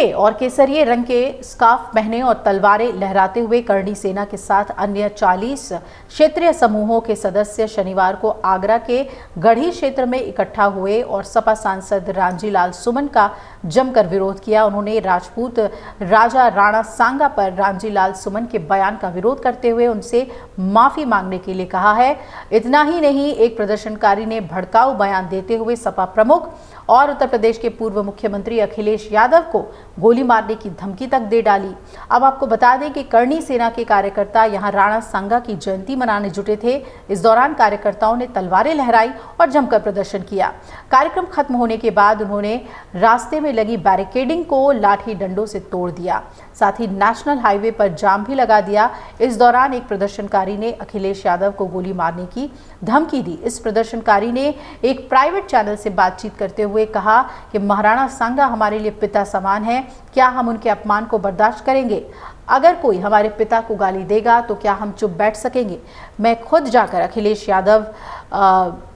पीले और केसरिए रंग के स्कार्फ पहने और तलवारें लहराते हुए करणी सेना के साथ अन्य 40 क्षेत्रीय समूहों के सदस्य शनिवार को आगरा के गढ़ी क्षेत्र में इकट्ठा हुए और सपा सांसद रामजी-लाल सुमन का जमकर विरोध किया। उन्होंने राजपूत राजा राणा सांगा पर रामजी-लाल सुमन के बयान का विरोध करते हुए उनसे माफी मांगने के लिए कहा है। इतना ही नहीं, एक प्रदर्शनकारी ने भड़काऊ बयान देते हुए सपा प्रमुख और उत्तर प्रदेश के पूर्व मुख्यमंत्री अखिलेश यादव को गोली मारने की धमकी तक दे डाली। अब आपको बता दें कि करणी सेना के कार्यकर्ता यहां राणा सांगा की जयंती मनाने जुटे थे। इस दौरान कार्यकर्ताओं ने तलवारें लहराई और जमकर प्रदर्शन किया। कार्यक्रम खत्म होने के बाद उन्होंने रास्ते में लगी बैरिकेडिंग को लाठी डंडों से तोड़ दिया, साथ ही नेशनल हाईवे पर जाम भी लगा दिया। इस दौरान एक प्रदर्शनकारी ने अखिलेश यादव को गोली मारने की धमकी दी। इस प्रदर्शनकारी ने एक प्राइवेट चैनल से बातचीत करते हुए कहा कि महाराणा सांगा हमारे लिए पिता समान है, क्या हम उनके अपमान को बर्दाश्त करेंगे? अगर कोई हमारे पिता को गाली देगा तो क्या हम चुप बैठ सकेंगे? मैं खुद जाकर अखिलेश यादव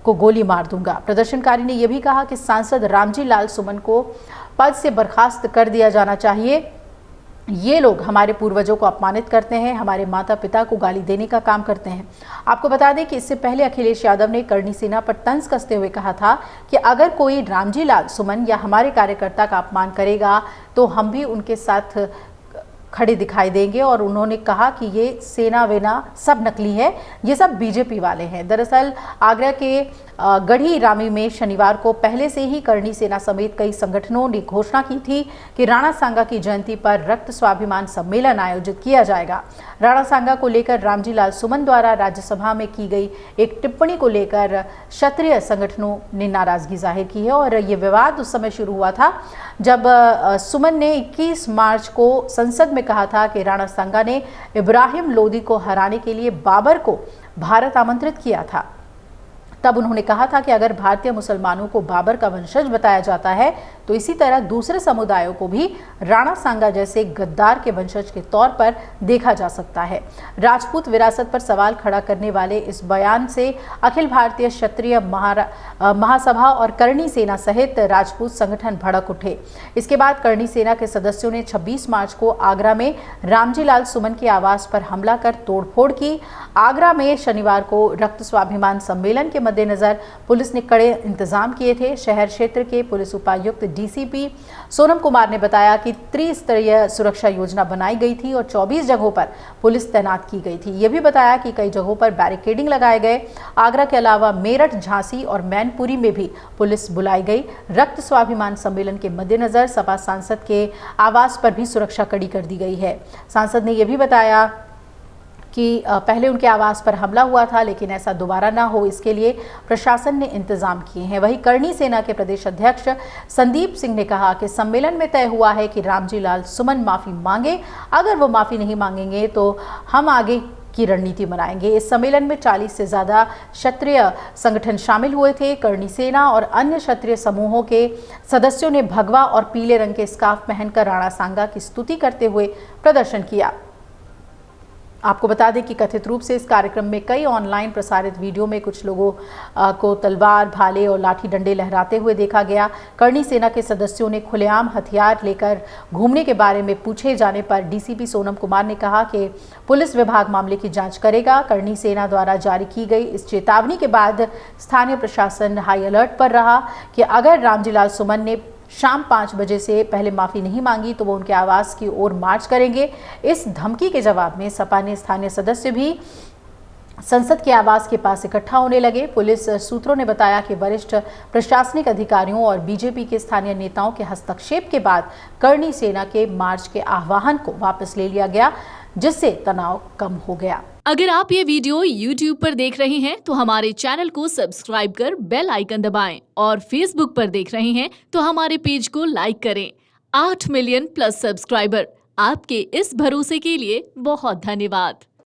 को गोली मार दूंगा। प्रदर्शनकारी ने यह भी कहा कि सांसद रामजी-लाल सुमन को पद से बर्खास्त कर दिया जाना चाहिए। ये लोग हमारे पूर्वजों को अपमानित करते हैं, हमारे माता पिता को गाली देने का काम करते हैं। आपको बता दें कि इससे पहले अखिलेश यादव ने करणी सेना पर तंज कसते हुए कहा था कि अगर कोई रामजी-लाल सुमन या हमारे कार्यकर्ता का अपमान करेगा तो हम भी उनके साथ खड़े दिखाई देंगे। और उन्होंने कहा कि ये सेना वेना सब नकली है, ये सब बीजेपी वाले हैं। दरअसल आगरा के गढ़ी रामी में शनिवार को पहले से ही करणी सेना समेत कई संगठनों ने घोषणा की थी कि राणा सांगा की जयंती पर रक्त स्वाभिमान सम्मेलन आयोजित किया जाएगा। राणा सांगा को लेकर रामजी-लाल सुमन द्वारा राज्यसभा में की गई एक टिप्पणी को लेकर क्षत्रिय संगठनों ने नाराजगी जाहिर की है और ये विवाद उस समय शुरू हुआ था जब सुमन ने 21 मार्च को संसद में कहा था कि राणा सांगा ने इब्राहिम लोदी को हराने के लिए बाबर को भारत आमंत्रित किया था। तब उन्होंने कहा था कि अगर भारतीय मुसलमानों को बाबर का वंशज बताया जाता है तो इसी तरह दूसरे समुदायों को भी राणा सांगा जैसे गद्दार के वंशज के तौर पर देखा जा सकता है। राजपूत विरासत पर सवाल खड़ा करने वाले इस बयान से अखिल भारतीय क्षत्रिय महासभा और करणी सेना सहित राजपूत संगठन भड़क उठे। इसके बाद करणी सेना के सदस्यों ने 26 मार्च को आगरा में रामजी-लाल सुमन के आवास पर हमला कर तोड़फोड़ की। आगरा में शनिवार को रक्त स्वाभिमान सम्मेलन के मद्देनजर पुलिस ने कड़े इंतजाम किए थे। शहर क्षेत्र के पुलिस उपायुक्त डीसीपी सोनम कुमार ने बताया कि त्रिस्तरीय सुरक्षा योजना बनाई गई थी और 24 जगहों पर पुलिस तैनात की गई थी। ये भी बताया कि कई जगहों पर बैरिकेडिंग लगाए गए। आगरा के अलावा मेरठ, झांसी और मैनपुरी में भी पुलिस बुलाई गई। रक्त स्वाभिमान सम्मेलन के मद्देनजर सपा सांसद के आवास पर भी सुरक्षा कड़ी कर दी गई है। सांसद ने यह भी बताया कि पहले उनके आवास पर हमला हुआ था, लेकिन ऐसा दोबारा ना हो इसके लिए प्रशासन ने इंतजाम किए हैं। वहीं करणी सेना के प्रदेश अध्यक्ष संदीप सिंह ने कहा कि सम्मेलन में तय हुआ है कि रामजी-लाल सुमन माफी मांगे। अगर वो माफी नहीं मांगेंगे तो हम आगे की रणनीति बनाएंगे। इस सम्मेलन में 40 से ज्यादा क्षत्रिय संगठन शामिल हुए थे। करणी सेना और अन्य क्षत्रिय समूहों के सदस्यों ने भगवा और पीले रंग के स्कार्फ पहनकर राणा सांगा की स्तुति करते हुए प्रदर्शन किया। आपको बता दें कि कथित रूप से इस कार्यक्रम में कई ऑनलाइन प्रसारित वीडियो में कुछ लोगों को तलवार, भाले और लाठी डंडे लहराते हुए देखा गया। करणी सेना के सदस्यों ने खुलेआम हथियार लेकर घूमने के बारे में पूछे जाने पर डीसीपी सोनम कुमार ने कहा कि पुलिस विभाग मामले की जांच करेगा। करणी सेना द्वारा जारी की गई इस चेतावनी के बाद स्थानीय प्रशासन हाई अलर्ट पर रहा कि अगर रामजी-लाल सुमन ने शाम 5 बजे से पहले माफी नहीं मांगी तो वो उनके आवास की ओर मार्च करेंगे। इस धमकी के जवाब में सपा ने स्थानीय सदस्य भी संसद के आवास के पास इकट्ठा होने लगे। पुलिस सूत्रों ने बताया कि वरिष्ठ प्रशासनिक अधिकारियों और बीजेपी के स्थानीय नेताओं के हस्तक्षेप के बाद करणी सेना के मार्च के आह्वान को वापस ले लिया गया, जिससे तनाव कम हो गया। अगर आप ये वीडियो YouTube पर देख रहे हैं तो हमारे चैनल को सब्सक्राइब कर बेल आइकन दबाएं और Facebook पर देख रहे हैं तो हमारे पेज को लाइक करें। 8 मिलियन प्लस सब्सक्राइबर, आपके इस भरोसे के लिए बहुत धन्यवाद।